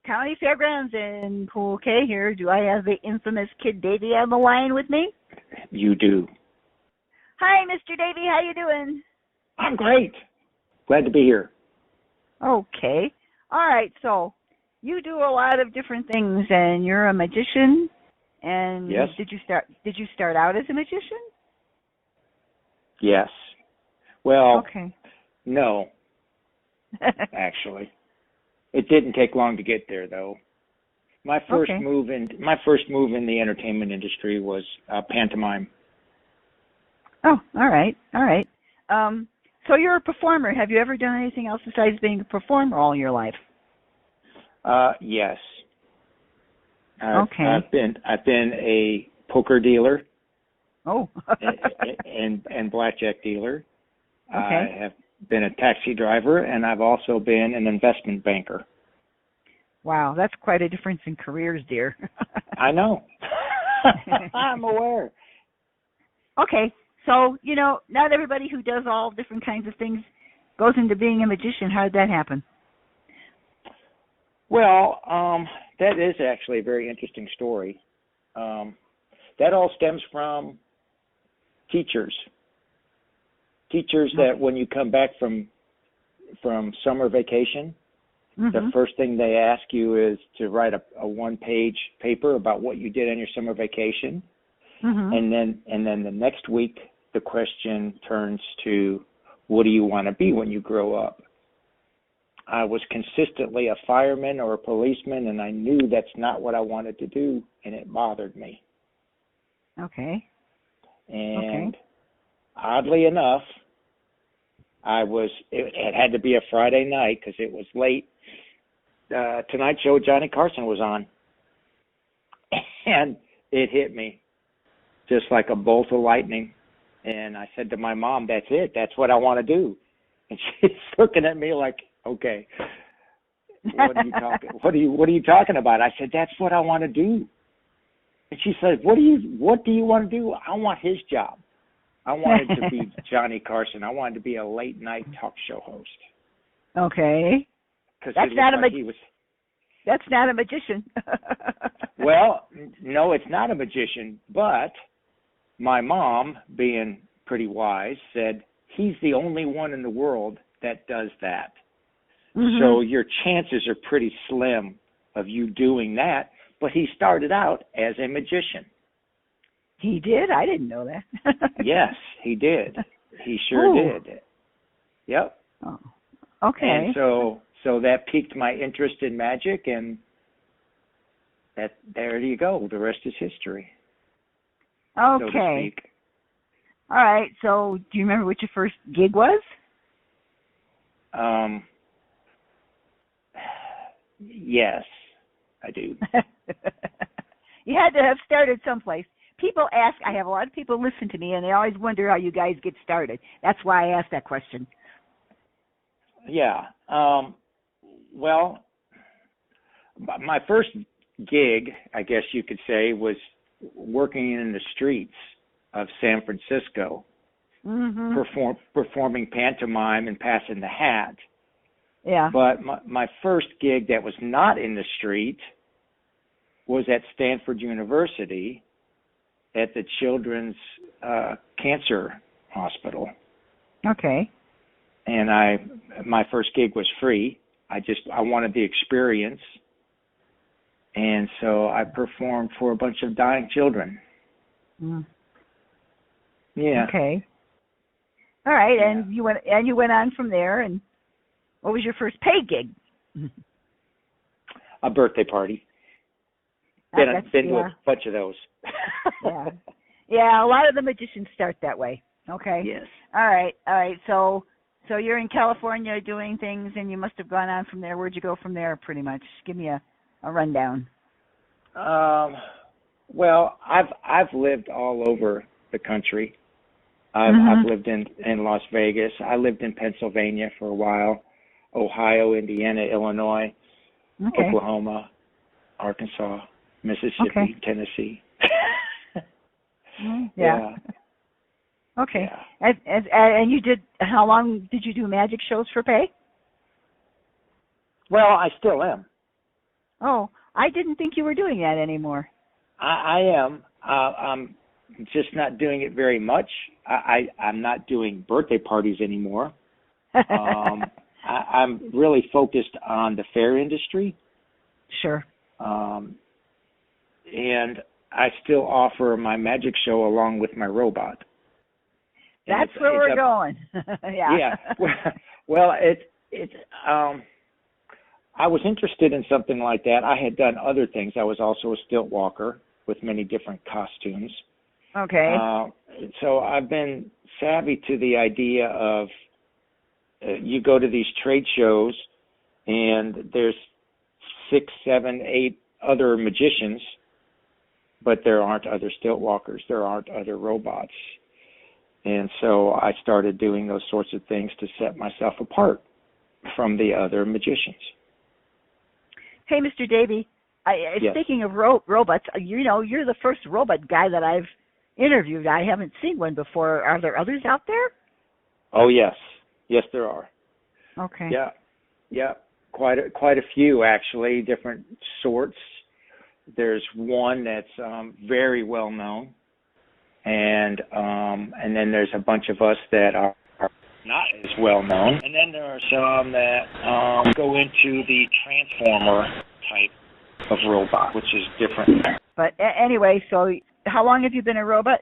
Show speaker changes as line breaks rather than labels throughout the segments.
Countyfairgrounds in Pool K here. Do I have the infamous KidDavie on the line with me?
You do.
Hi, Mr. Davie. How you doing?
I'm great. Glad to be here.
Okay. All right. So you do a lot of different things, and you're a magician. And
Yes.
Did you start out as a magician?
Yes. Well,
Okay.
no, actually. It didn't take long to get there, though. My first move in the entertainment industry was pantomime.
Oh, all right. All right. So you're a performer. Have you ever done anything else besides being a performer all your life?
Yes.
Okay.
I've been a poker dealer.
Oh.
and blackjack dealer.
Okay.
I have been a taxi driver, and I've also been an investment banker.
Wow, that's quite a difference in careers, dear.
I know. I'm aware.
Okay, so, not everybody who does all different kinds of things goes into being a magician. How did that happen?
Well, that is actually a very interesting story. That all stems from teachers. Teachers that when you come back from summer vacation, the first thing they ask you is to write a one-page paper about what you did on your summer vacation, and then the next week the question turns to, what do you want to be when you grow up? I was consistently a fireman or a policeman, and I knew that's not what I wanted to do, and it bothered me.
Okay.
And oddly enough, it had to be a Friday night because it was late. Tonight Show, Johnny Carson was on. And it hit me just like a bolt of lightning. And I said to my mom, that's it. That's what I want to do. And she's looking at me like, okay, what are you talking about? I said, that's what I want to do. And she said, what do you want to do? I want his job. I wanted to be Johnny Carson. I wanted to be a late night talk show host.
Okay.
Because
that's not a magician.
Well, no, it's not a magician. But my mom, being pretty wise, said he's the only one in the world that does that. So your chances are pretty slim of you doing that. But he started out as a magician.
He did? I didn't know that.
Yes, he did. He sure did. Yep.
Oh, okay.
And so that piqued my interest in magic, and there you go. The rest is history.
Okay.
So to speak.
All right. So do you remember what your first gig was?
Yes, I do.
You had to have started someplace. People ask, I have a lot of people listen to me, and they always wonder how you guys get started. That's why I asked that question.
Yeah. Well, my first gig, I guess you could say, was working in the streets of San Francisco, performing pantomime and passing the hat.
Yeah.
But my first gig that was not in the street was at Stanford University at the Children's Cancer Hospital.
Okay.
And my first gig was free. I wanted the experience. And so I performed for a bunch of dying children. Yeah.
Okay. All right,
yeah.
and you went on from there, and what was your first paid gig?
A birthday party. Been to a bunch of those.
Yeah, a lot of the magicians start that way. Okay.
Yes.
All right. So you're in California doing things, and you must have gone on from there. Where'd you go from there, pretty much? Give me a rundown.
Well, I've lived all over the country. I've lived in Las Vegas. I lived in Pennsylvania for a while, Ohio, Indiana, Illinois, Oklahoma, Arkansas, Mississippi, Tennessee.
Yeah. Okay. Yeah. And you did, how long did you do magic shows for pay?
Well, I still am.
Oh, I didn't think you were doing that anymore.
I am. I'm just not doing it very much. I'm not doing birthday parties anymore. I'm really focused on the fair industry.
Sure.
And I still offer my magic show along with my robot.
That's where we're going. Yeah.
Yeah. Well, I was interested in something like that. I had done other things. I was also a stilt walker with many different costumes.
Okay.
So I've been savvy to the idea of you go to these trade shows and there's 6, 7, 8 other magicians, but there aren't other stilt walkers. There aren't other robots. And so I started doing those sorts of things to set myself apart from the other magicians.
Hey, Mr. Davie,
Yes.
speaking of robots, you're the first robot guy that I've interviewed. I haven't seen one before. Are there others out there?
Oh, yes. Yes, there are.
Okay.
Yeah. Quite a few, actually, different sorts. There's one that's very well known, and then there's a bunch of us that are not as well known, and then there are some that go into the transformer type of robot, which is different.
But anyway, so how long have you been a robot?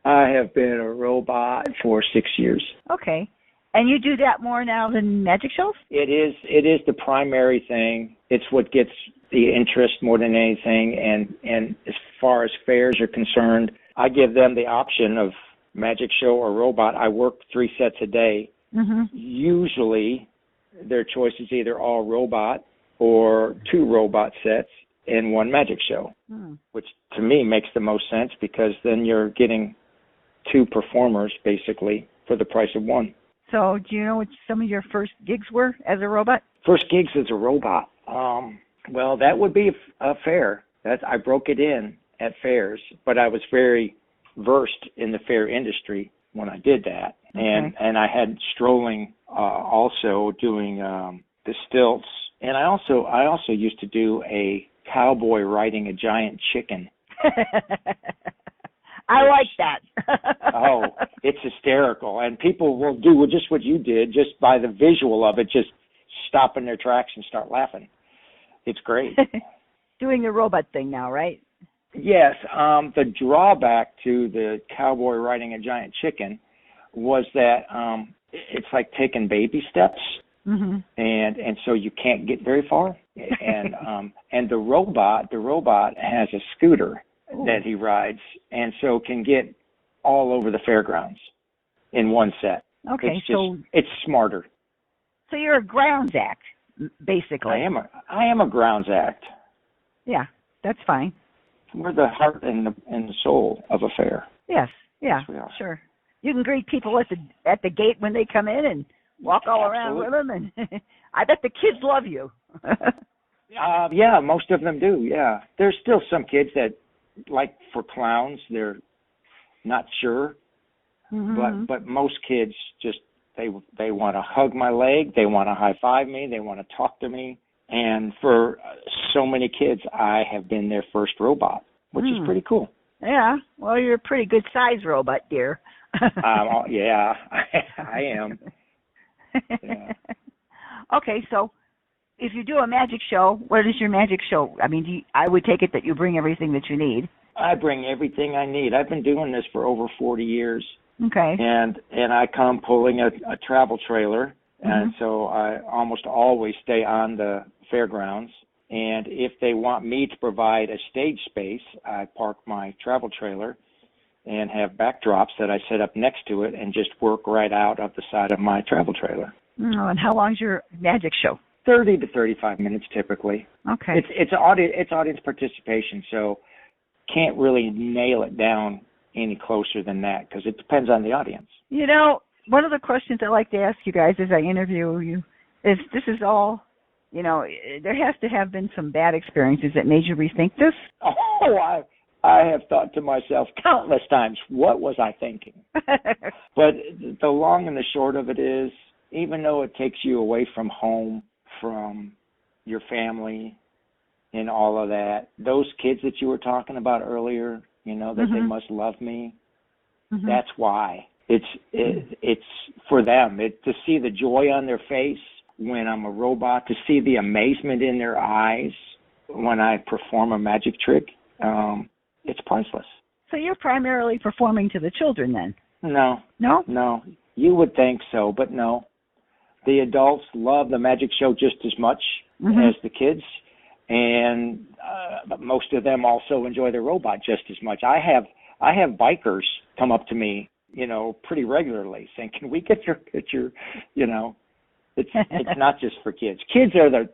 I have been a robot for 6 years.
Okay. And you do that more now than magic shows?
It is the primary thing. It's what gets the interest more than anything. And as far as fairs are concerned, I give them the option of magic show or robot. I work 3 sets a day.
Mm-hmm.
Usually their choice is either all robot or 2 robot sets and 1 magic show, which to me makes the most sense because then you're getting 2 performers basically for the price of 1.
So do you know what some of your first gigs were as a robot?
First gigs as a robot. Well, that would be a fair. I broke it in at fairs, but I was very versed in the fair industry when I did that.
Okay.
And I had strolling also doing the stilts. And I also used to do a cowboy riding a giant chicken.
I like that.
Oh, it's hysterical. And people will do just what you did, just by the visual of it, just stop in their tracks and start laughing. It's great.
Doing the robot thing now, right?
Yes. The drawback to the cowboy riding a giant chicken was that it's like taking baby steps.
Mm-hmm.
And so you can't get very far. And the robot has a scooter that he rides, and so can get all over the fairgrounds in 1 set.
Okay,
it's smarter.
So you're a grounds act, basically.
I am a grounds act.
Yeah, that's fine.
We're the heart and the soul of a fair.
Yes, yeah,
yes, we are.
Sure. You can greet people at the gate when they come in and walk all around with them, and I bet the kids love you.
Yeah, most of them do. Yeah, there's still some kids that, like for clowns, they're not sure, but most kids just they want to hug my leg, they want to high five me, they want to talk to me, and for so many kids, I have been their first robot, which is pretty cool.
Yeah, well, you're a pretty good size robot, dear.
Yeah, I am. Yeah.
Okay, so if you do a magic show, what is your magic show? I mean, I would take it that you bring everything that you need.
I bring everything I need. I've been doing this for over 40 years.
Okay.
And I come pulling a travel trailer, and so I almost always stay on the fairgrounds. And if they want me to provide a stage space, I park my travel trailer and have backdrops that I set up next to it and just work right out of the side of my travel trailer.
Oh, and how long's your magic show?
30 to 35 minutes typically.
Okay.
It's audience participation, so can't really nail it down any closer than that because it depends on the audience. You
know, one of the questions I like to ask you guys as I interview you is, this is all, there has to have been some bad experiences that made you rethink this.
Oh, I have thought to myself countless times, what was I thinking? But the long and the short of it is, even though it takes you away from home, from your family and all of that. Those kids that you were talking about earlier, you know, that they must love me. That's why. It's for them. To see the joy on their face when I'm a robot, to see the amazement in their eyes when I perform a magic trick, it's priceless.
So you're primarily performing to the children then?
No.
No?
No. You would think so, but no. The adults love the magic show just as much as the kids, and most of them also enjoy the robot just as much. I have bikers come up to me, you know, pretty regularly saying, "Can we get your picture?" You know, it's not just for kids. Kids are the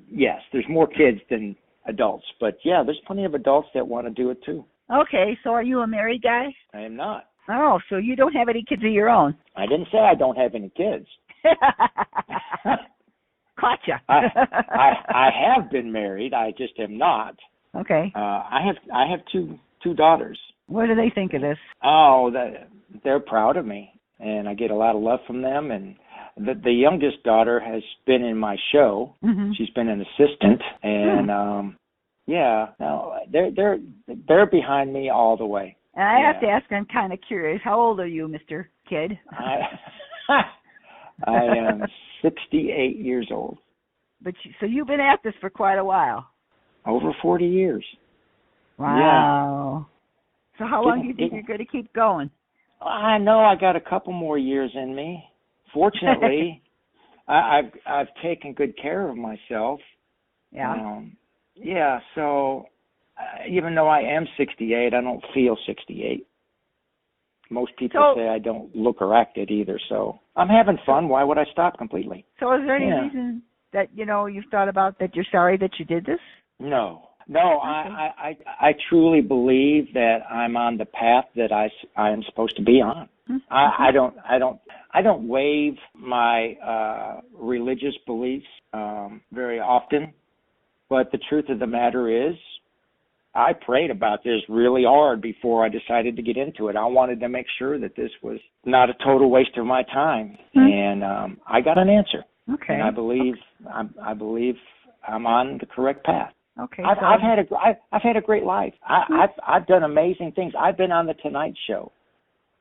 yes, there's more kids than adults, but yeah, there's plenty of adults that want to do it too.
Okay, so are you a married guy?
I am not.
Oh, so you don't have any kids of your own?
I didn't say I don't have any kids.
Gotcha.
I have been married. I just am not.
Okay.
I have two daughters.
What do they think of this?
Oh, they're proud of me, and I get a lot of love from them. And the youngest daughter has been in my show. She's been an assistant, and yeah, no, they're behind me all the way.
And I have to ask, I'm kind of curious. How old are you, Mr. Kid?
I am 68 years old.
But so you've been at this for quite a while.
Over 40 years.
Wow. Yeah. So how long do you think you're going to keep going?
I know I got a couple more years in me. Fortunately, I've taken good care of myself.
Yeah.
Yeah. So even though I am 68, I don't feel 68. Most people say I don't look or act it either. So I'm having fun. Why would I stop completely?
So is there any reason that, you know, you've thought about that you're sorry that you did this?
No. Okay. I truly believe that I'm on the path that I am supposed to be on. I don't waive my religious beliefs very often, but the truth of the matter is, I prayed about this really hard before I decided to get into it. I wanted to make sure that this was not a total waste of my time, and I got an answer.
Okay.
And I believe I'm on the correct path.
Okay.
I've had a great life. I've done amazing things. I've been on the Tonight Show.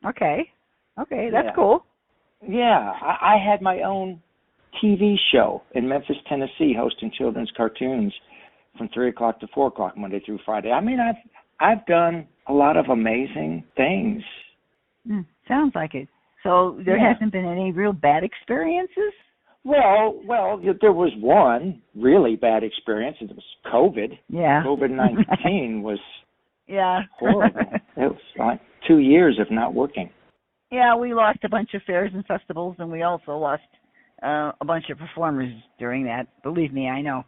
Okay. Okay, that's cool.
Yeah, I had my own TV show in Memphis, Tennessee, hosting children's cartoons from 3 o'clock to 4 o'clock Monday through Friday. I mean, I've done a lot of amazing things.
Sounds like it. So there hasn't been any real bad experiences?
Well, there was one really bad experience. It was COVID.
Yeah.
COVID-19 was horrible. It was like 2 years of not working.
Yeah, we lost a bunch of fairs and festivals, and we also lost a bunch of performers during that. Believe me, I know.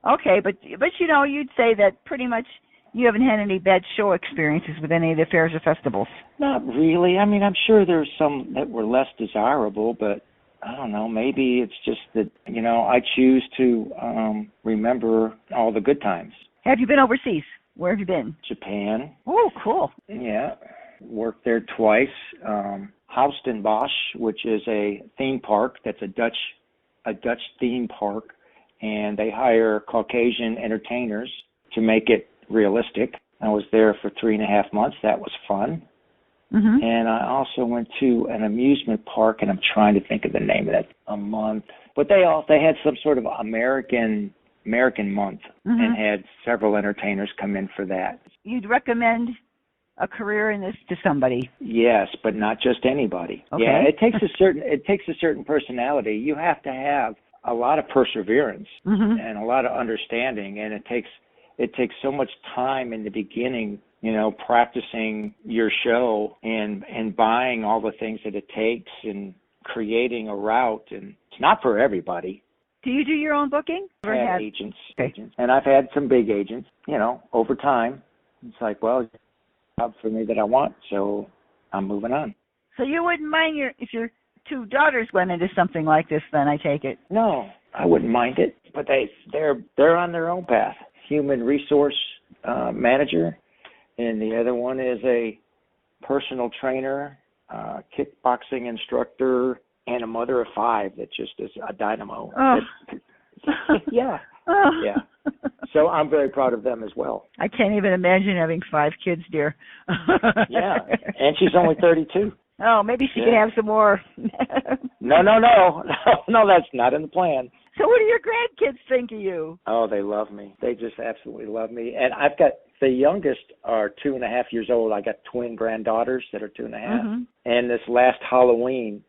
Okay, but you know, you'd say that pretty much you haven't had any bad show experiences with any of the fairs or festivals.
Not really. I mean, I'm sure there's some that were less desirable, but I don't know. Maybe it's just that, you know, I choose to remember all the good times.
Have you been overseas? Where have you been?
Japan.
Oh, cool.
Yeah. Worked there twice. Haustenbosch, which is a theme park that's a Dutch theme park, and they hire Caucasian entertainers to make it realistic. I was there for 3.5 months. That was fun. And I also went to an amusement park, and I'm trying to think of the name of that, a month. But they had some sort of American month and had several entertainers come in for that.
You'd recommend a career in this to somebody?
Yes, but not just anybody.
Okay.
Yeah, it takes a certain personality. You have to have a lot of perseverance and a lot of understanding, and it takes so much time in the beginning, you know, practicing your show and buying all the things that it takes and creating a route, and it's not for everybody.
Do you do your own booking?
I have agents, and I've had some big agents, you know, over time. It's like, well, it's a job for me that I want, so I'm moving on.
So you wouldn't mind if your two daughters went into something like this, then, I take it?
No, I wouldn't mind it, but they're on their own path. Human resource manager, and the other one is a personal trainer, kickboxing instructor, and a mother of 5 that just is a dynamo.
Oh.
Yeah. Yeah. So I'm very proud of them as well.
I can't even imagine having 5 kids, dear.
Yeah. And she's only 32.
Oh, maybe she could have some more.
No, that's not in the plan.
So what do your grandkids think of you?
Oh, they love me. They just absolutely love me. And I've got, the youngest are 2.5 years old. I got twin granddaughters that are 2.5.
Mm-hmm.
And this last Halloween,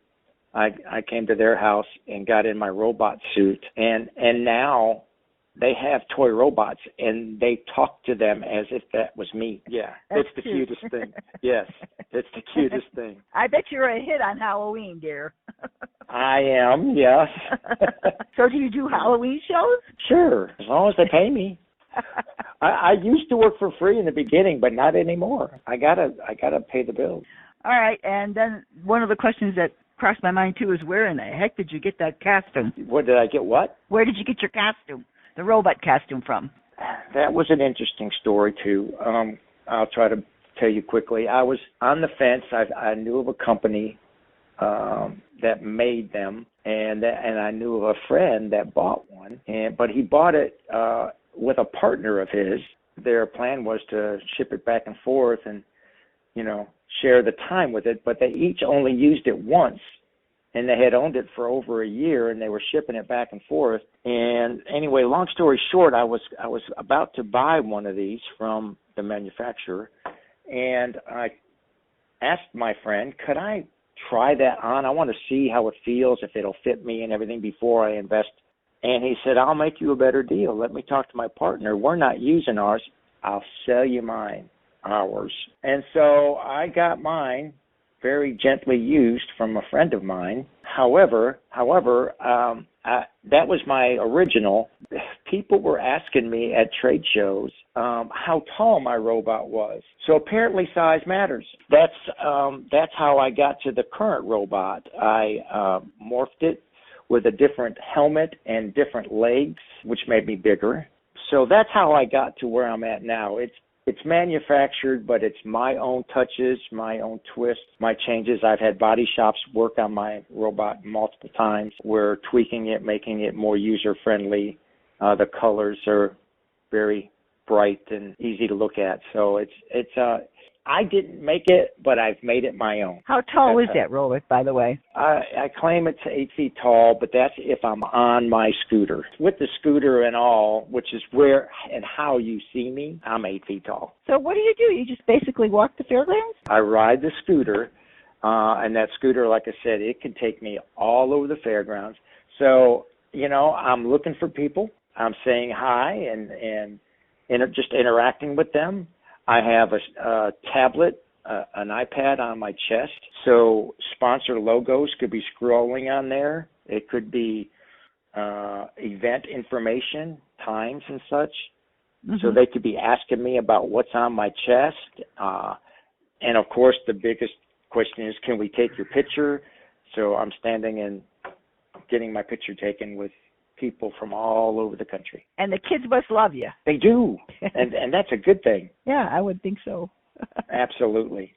I came to their house and got in my robot suit. And now they have toy robots, and they talk to them as if that was me. Yeah,
That's
the
cute.
cutest thing. Yes, it's the cutest thing.
I bet you're a hit on Halloween, dear.
I am, yes.
So do you do Halloween shows?
Sure, as long as they pay me. I used to work for free in the beginning, but not anymore. I gotta pay the bills.
All right, and then one of the questions that crossed my mind too is, where in the heck did you get that costume?
What did I get? What?
Where did you get your costume, the robot costume, from?
That was an interesting story too. I'll try to tell you quickly. I was on the fence. I knew of a company that made them, and I knew of a friend that bought one. But he bought it with a partner of his. Their plan was to ship it back and forth and, share the time with it. But they each only used it once, and they had owned it for over a year, and they were shipping it back and forth. And anyway, long story short, I was about to buy one of these from the manufacturer, and I asked my friend, could I try that on? I want to see how it feels, if it'll fit me and everything before I invest. And he said, I'll make you a better deal. Let me talk to my partner. We're not using ours. I'll sell you ours. And so I got mine very gently used from a friend of mine. However, that was my original. People were asking me at trade shows how tall my robot was. So apparently size matters. That's how I got to the current robot. I morphed it with a different helmet and different legs, which made me bigger. So that's how I got to where I'm at now. It's manufactured, but it's my own touches, my own twists, my changes. I've had body shops work on my robot multiple times. We're tweaking it, making it more user-friendly. The colors are very bright and easy to look at. So I didn't make it, but I've made it my own.
How tall is that robot, by the way?
I claim it's 8 feet tall, but that's if I'm on my scooter. With the scooter and all, which is where and how you see me, I'm 8 feet tall.
So what do? You just basically walk the fairgrounds?
I ride the scooter, and that scooter, like I said, it can take me all over the fairgrounds. So, I'm looking for people. I'm saying hi and just interacting with them. I have a tablet, an iPad on my chest, so sponsor logos could be scrolling on there. It could be event information, times and such. Mm-hmm. So they could be asking me about what's on my chest. And, of course, the biggest question is, can we take your picture? So I'm standing and getting my picture taken with people from all over the country.
And the kids must love you.
They do, and that's a good thing.
Yeah, I would think so.
Absolutely.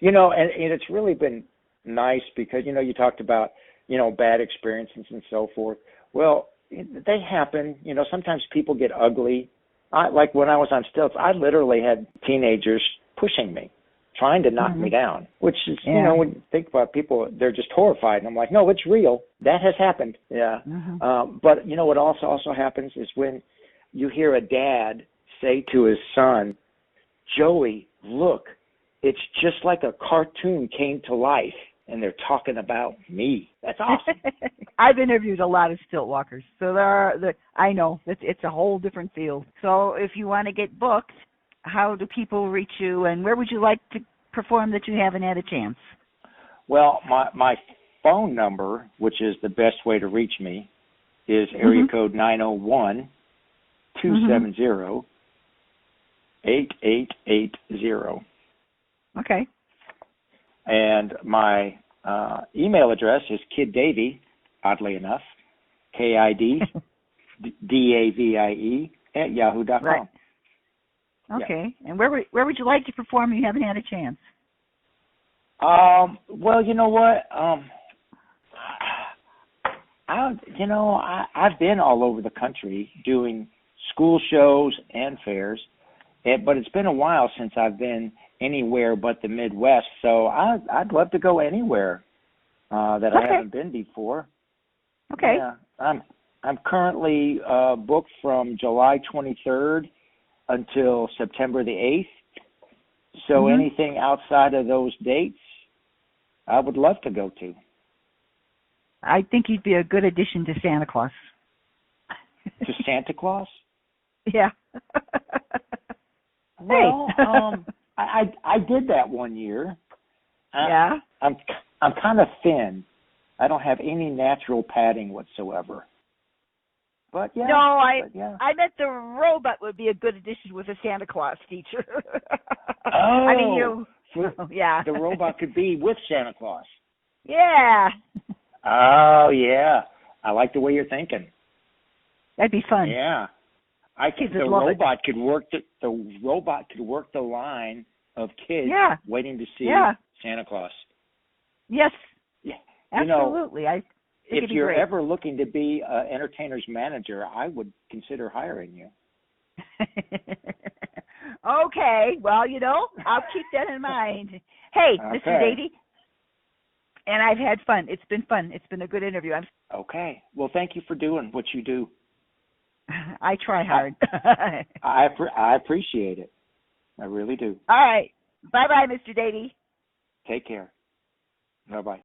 And it's really been nice because, you talked about, bad experiences and so forth. Well, they happen. Sometimes people get ugly. Like when I was on stilts, I literally had teenagers pushing me, trying to knock me down, which is, when you think about people, they're just horrified. And I'm like, no, it's real. That has happened. Yeah. Mm-hmm. But, what also happens is when you hear a dad say to his son, Joey, look, it's just like a cartoon came to life, and they're talking about me. That's awesome.
I've interviewed a lot of stilt walkers, so I know it's a whole different field. So if you want to get booked, how do people reach you, and where would you like to perform that you haven't had a chance?
Well, my phone number, which is the best way to reach me, is area code 901-270-8880.
Okay.
And my email address is KidDavie, oddly enough, KIDDAVIE @yahoo.com.
Right. Okay. Yeah. And where would you like to perform if you haven't had a chance?
Well, you know what? I've been all over the country doing school shows and fairs, but it's been a while since I've been anywhere but the Midwest. So I'd love to go anywhere that I haven't been before.
Okay.
Yeah, I'm currently booked from July 23rd until September the 8th. So anything outside of those dates, I would love to go to.
I think you'd be a good addition to Santa Claus.
To Santa Claus?
Yeah.
Well, I did that one year.
Yeah.
I'm kind of thin. I don't have any natural padding whatsoever. But yeah.
No, I meant the robot would be a good addition with a Santa Claus teacher.
Oh.
I mean, yeah.
The robot could be with Santa Claus.
Yeah.
Oh yeah. I like the way you're thinking.
That'd be fun.
Yeah. The robot could work the line of kids waiting to see Santa Claus.
Yes.
Yeah.
Absolutely.
If you're ever looking to be an entertainer's manager, I would consider hiring you.
Okay. Well, I'll keep that in mind. Hey,
Okay.
Mr. Davie, and I've had fun. It's been fun. It's been a good interview.
Okay. Well, thank you for doing what you do.
I try hard.
I appreciate it. I really do.
All right. Bye-bye, Mr. Davie.
Take care. Bye-bye.